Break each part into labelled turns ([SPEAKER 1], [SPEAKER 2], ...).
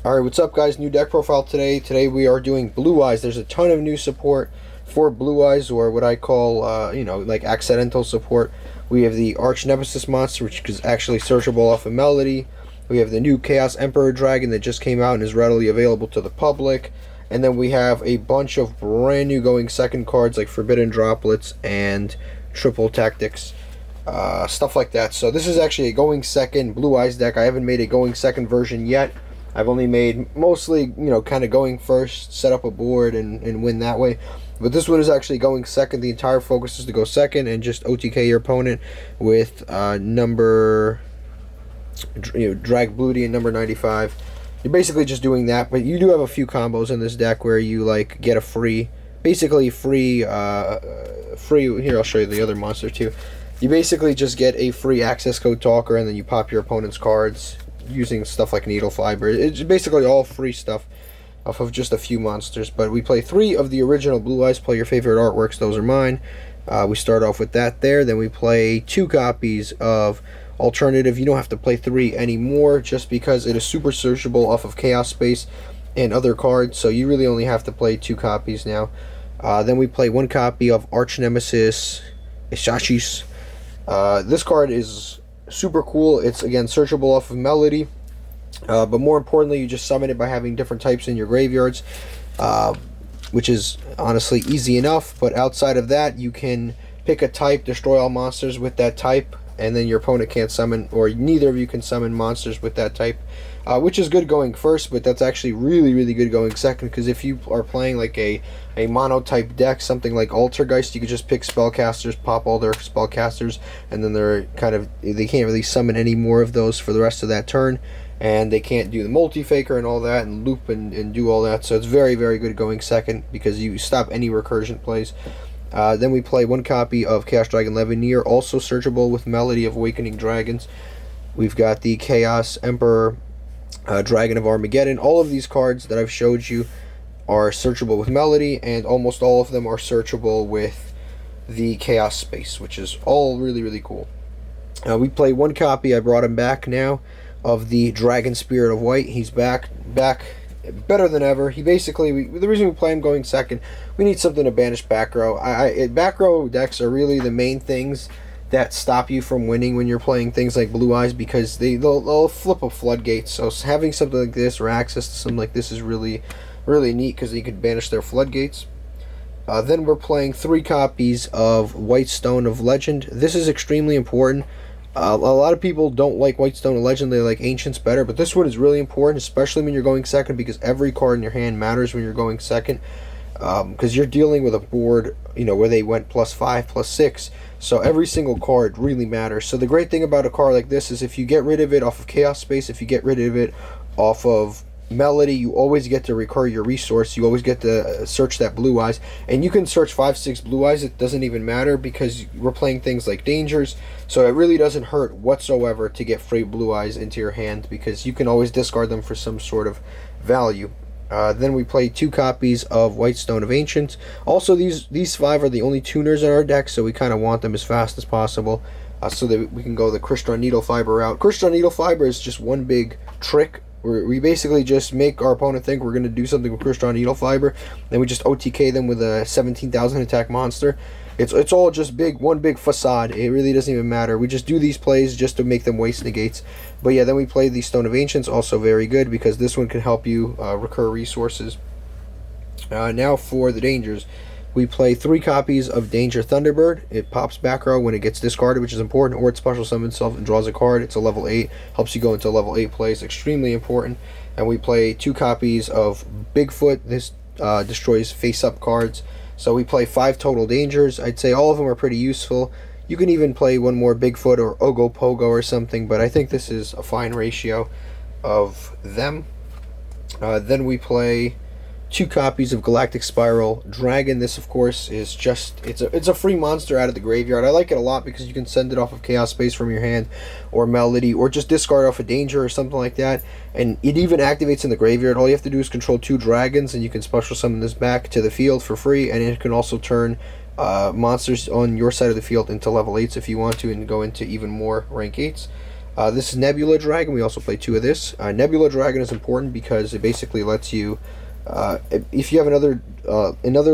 [SPEAKER 1] Alright, what's up guys? New deck profile today. Today we are doing Blue Eyes. There's a ton of new support for Blue Eyes, or what I call, like accidental support. We have the Arch Nemesis monster, which is actually searchable off of Melody. We have the new Chaos Emperor Dragon that just came out and is readily available to the public. And then we have a bunch of brand new going second cards like Forbidden Droplets and Triple Tactics. Stuff like that. So this is actually a going second Blue Eyes deck. I haven't made a going second version yet. I've only made mostly, kind of going first, set up a board and win that way. But this one is actually going second. The entire focus is to go second and just OTK your opponent with number, Drag Bloody and number 95. You're basically just doing that, but you do have a few combos in this deck where you like get a free, basically free, here I'll show you the other monster too. You basically just get a free access code talker and then you pop your opponent's cards using stuff like needlefber. It's basically all free stuff off of just a few monsters. But we play 3 of the original Blue Eyes. Play your favorite artworks. Those are mine. We start off with that there. Then we play 2 copies of alternative. You don't have to play 3 anymore just because it is super searchable off of Chaos Space and other cards. So you really only have to play 2 copies now. Then we play 1 copy of Arch Nemesis Ishashis. This card is super cool. It's again searchable off of Melody, but more importantly you just summon it by having different types in your graveyards, which is honestly easy enough. But outside of that, you can pick a type, destroy all monsters with that type, and then your opponent can't summon, or neither of you can summon monsters with that type, which is good going first, but that's actually really good going second, because if you are playing like a mono type deck, something like Altergeist, you could just pick spellcasters, pop all their spellcasters, and then they can't really summon any more of those for the rest of that turn, and they can't do the multi-faker and all that and loop and do all that. So it's very good going second because you stop any recursion plays. Then we play 1 copy of Chaos Dragon Levineer, also searchable with Melody of Awakening Dragons. We've got the Chaos Emperor Dragon of Armageddon. All of these cards that I've showed you are searchable with Melody, and almost all of them are searchable with the Chaos Space, which is all really cool. We play 1 copy, I brought him back now, of the Dragon Spirit of White. He's back better than ever. He basically, the reason we play him going second, we need something to banish back row. Back row decks are really the main things that stop you from winning when you're playing things like Blue Eyes, because they'll flip a floodgate. So having something like this or access to something like this is really neat, because you can banish their floodgates. Then we're playing 3 copies of White Stone of Legend. This is extremely important. A lot of people don't like White Stone of Legend, they like Ancients better, but this one is really important, especially when you're going second, because every card in your hand matters when you're going second, because you're dealing with a board, where they went +5, +6, so every single card really matters. So the great thing about a card like this is if you get rid of it off of Chaos Space, if you get rid of it off of Melody, you always get to recur your resource. You always get to search that Blue Eyes, and you can search 5-6 Blue Eyes. It doesn't even matter because we're playing things like Dangers, so it really doesn't hurt whatsoever to get free Blue Eyes into your hand, because you can always discard them for some sort of value. Then we play 2 copies of White Stone of Ancients. Also, these 5 are the only tuners in our deck, so we kind of want them as fast as possible, so that we can go the Crystron Needlefiber route. Crystron Needlefiber is just one big trick. We basically just make our opponent think we're going to do something with Crystron Needlefiber, then we just OTK them with a 17,000 attack monster. It's all just one big facade. It really doesn't even matter. We just do these plays just to make them waste negates. But yeah, then we play the Stone of Ancients, also very good, because this one can help you recur resources. Now for the Dangers. We play 3 copies of Danger Thunderbird. It pops back row when it gets discarded, which is important, or it special summons itself and draws a card. It's a level 8, helps you go into level 8 plays, extremely important. And we play 2 copies of Bigfoot. This destroys face-up cards. So we play 5 total Dangers. I'd say all of them are pretty useful. You can even play 1 more Bigfoot or Ogopogo or something, but I think this is a fine ratio of them. Then we play 2 copies of Galactic Spiral Dragon. This, of course, is just it's a free monster out of the graveyard. I like it a lot because you can send it off of Chaos Space from your hand, or Melody, or just discard off a Danger or something like that, and it even activates in the graveyard. All you have to do is control 2 dragons, and you can special summon this back to the field for free, and it can also turn monsters on your side of the field into level 8s if you want to, and go into even more rank 8s. This is Nebula Dragon. We also play 2 of this. Nebula Dragon is important because it basically lets you, if you have another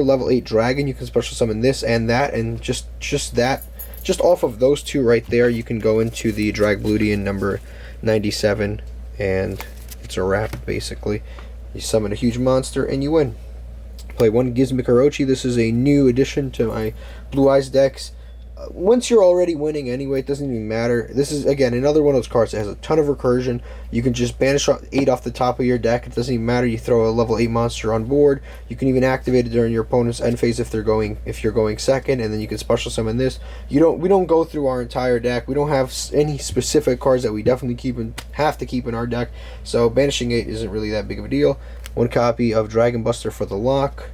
[SPEAKER 1] level 8 dragon, you can special summon this and that, and just off of those 2 right there, you can go into the Dragbludian number 97, and it's a wrap, basically. You summon a huge monster, and you win. Play 1 Gizmic Orochi. This is a new addition to my Blue Eyes decks. Once you're already winning anyway, it doesn't even matter. This is, again, another one of those cards that has a ton of recursion. You can just banish 8 off the top of your deck. It doesn't even matter. You throw a level 8 monster on board. You can even activate it during your opponent's end phase if you're going second, and then you can special summon this. We don't go through our entire deck. We don't have any specific cards that we definitely have to keep in our deck. So banishing 8 isn't really that big of a deal. 1 copy of Dragon Buster for the lock.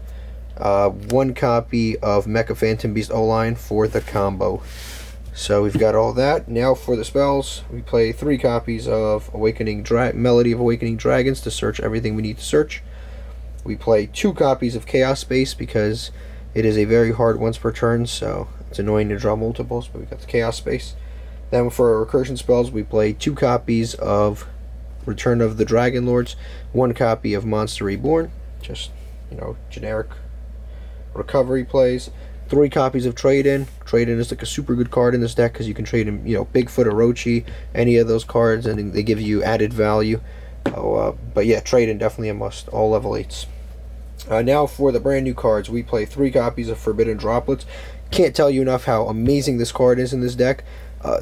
[SPEAKER 1] 1 copy of Mecha Phantom Beast O-Line for the combo. So we've got all that. Now for the spells, we play 3 copies of Melody of Awakening Dragons to search everything we need to search. We play 2 copies of Chaos Space because it is a very hard once per turn, so it's annoying to draw multiples, but we got the Chaos Space. Then for our Recursion Spells, we play 2 copies of Return of the Dragon Lords, 1 copy of Monster Reborn, just, generic recovery plays. 3 copies of Trade-In. Trade-In is like a super good card in this deck because you can trade in, Bigfoot, Orochi, any of those cards, and they give you added value. But yeah, Trade-In definitely a must. All level 8s. Now for the brand new cards, we play 3 copies of Forbidden Droplets. Can't tell you enough how amazing this card is in this deck.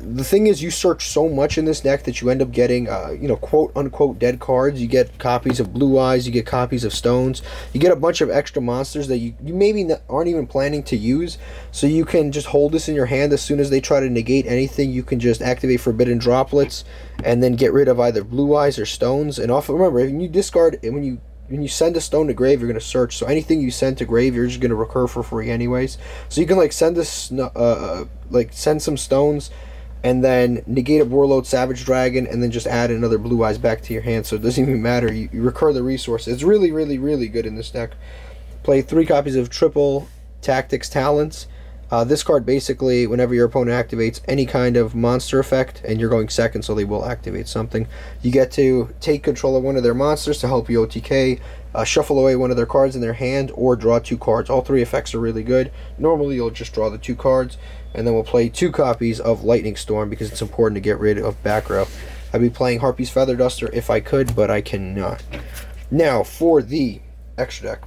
[SPEAKER 1] The thing is, you search so much in this deck that you end up getting, quote-unquote dead cards. You get copies of Blue Eyes, you get copies of Stones, you get a bunch of extra monsters that you maybe aren't even planning to use, so you can just hold this in your hand. As soon as they try to negate anything, you can just activate Forbidden Droplets, and then get rid of either Blue Eyes or Stones. And remember, when you discard, when you send a stone to grave, you're going to search, so anything you send to grave, you're just going to recur for free anyways. So you can send some stones, and then negate a Warlord Savage Dragon, and then just add another Blue Eyes back to your hand, so it doesn't even matter. You recur the resource. It's really, really, really good in this deck. Play 3 copies of Triple Tactics Talents. This card basically, whenever your opponent activates any kind of monster effect, and you're going second, so they will activate something, you get to take control of one of their monsters to help you OTK, shuffle away one of their cards in their hand, or draw 2 cards. All 3 effects are really good. Normally you'll just draw the 2 cards, and then we'll play 2 copies of Lightning Storm because it's important to get rid of back row. I'd be playing Harpy's Feather Duster if I could, but I cannot. Now for the extra deck.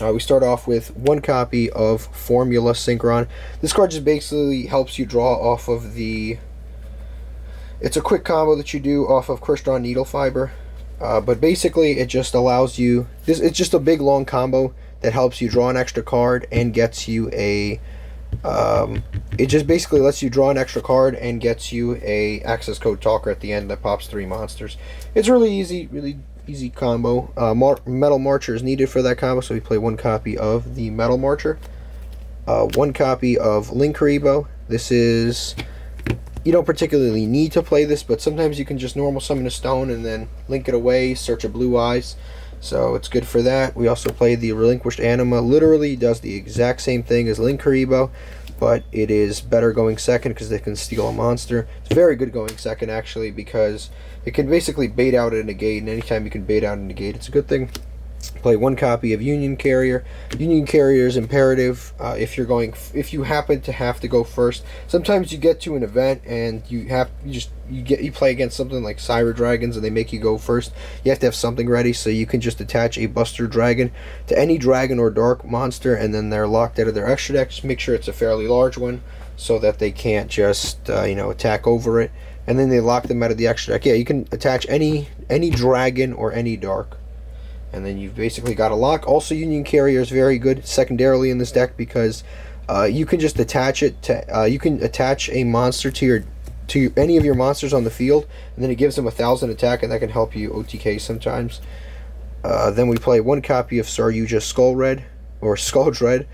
[SPEAKER 1] We start off with 1 copy of Formula Synchron. This card just basically helps you draw off of the... It's a quick combo that you do off of Crystron Needlefiber. But basically it just allows you... It's just a big long combo that helps you draw an extra card and gets you a... it just basically lets you draw an extra card and gets you a access code talker at the end that pops 3 monsters. It's really easy combo. Metal Marcher is needed for that combo, so we play 1 copy of the Metal Marcher. 1 copy of Linkuriboh. This is... You don't particularly need to play this, but sometimes you can just normal summon a stone and then link it away, search a Blue Eyes. So it's good for that. We also play the Relinquished Anima. Literally does the exact same thing as Linkuriboh, but it is better going second because they can steal a monster. It's very good going second, actually, because it can basically bait out a negate, and anytime you can bait out a negate, it's a good thing. Play 1 copy of Union Carrier. Union Carrier is imperative if you happen to have to go first. Sometimes you get to an event and you play against something like Cyber Dragons and they make you go first. You have to have something ready, so you can just attach a Buster Dragon to any dragon or dark monster, and then they're locked out of their extra deck. Just make sure it's a fairly large one so that they can't just attack over it, and then they lock them out of the extra deck. Yeah, you can attach any dragon or any dark, and then you've basically got a lock. Also, Union Carrier is very good secondarily in this deck because you can just attach it to you can attach a monster to any of your monsters on the field, and then it gives them 1,000 attack, and that can help you OTK sometimes. Then we play 1 copy of Saryuja Skull Dread,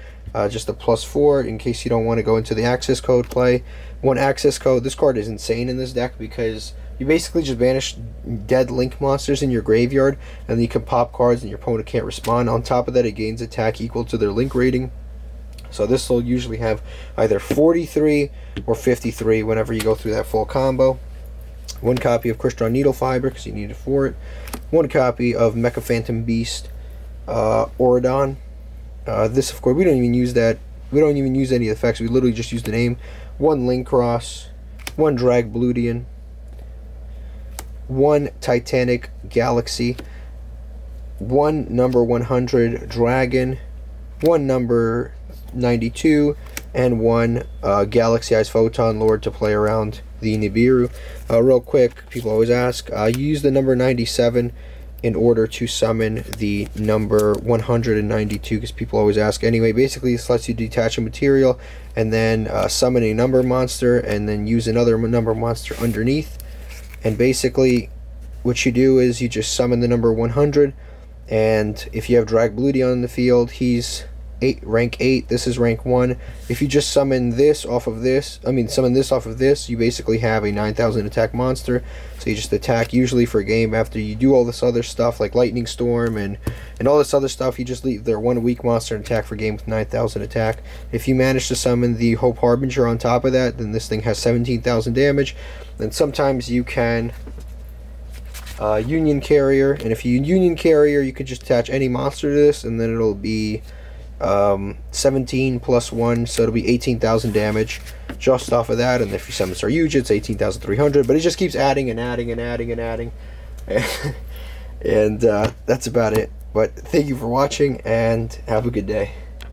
[SPEAKER 1] just a +4 in case you don't want to go into the access code play. 1 access code. This card is insane in this deck because you basically just banish dead Link monsters in your graveyard, and then you can pop cards and your opponent can't respond. On top of that, it gains attack equal to their Link rating. So this will usually have either 43 or 53 whenever you go through that full combo. 1 copy of Crystron Needlefber, because you need it for it. 1 copy of Mecha Phantom Beast Auradon. This, of course, we don't even use that. We don't even use any effects. We literally just use the name. 1 Link Cross. 1 Drag Bludian. 1 Titanic Galaxy. 1 number 100 Dragon. 1 number 92. And 1 Galaxy Eyes Photon Lord to play around the Nibiru. Real quick, people always ask, use the number 97 in order to summon the number 192, because people always ask. Anyway, basically this lets you detach a material and then summon a number monster and then use another number monster underneath. And basically what you do is you just summon the number 100, and if you have Drag Bludian on the field, he's rank 8, this is rank 1. If you just summon this off of this, summon this off of this, you basically have a 9,000 attack monster. So you just attack usually for a game. After you do all this other stuff like Lightning Storm and all this other stuff, you just leave their 1 weak monster and attack for game with 9,000 attack. If you manage to summon the Hope Harbinger on top of that, then this thing has 17,000 damage. And sometimes you can Union Carrier, and if you Union Carrier, you could just attach any monster to this, and then it'll be 17 plus 1, so it'll be 18,000 damage just off of that. And if you summon Saryuja, it's 18,300, but it just keeps adding and adding and adding and adding. And that's about it. But thank you for watching, and have a good day.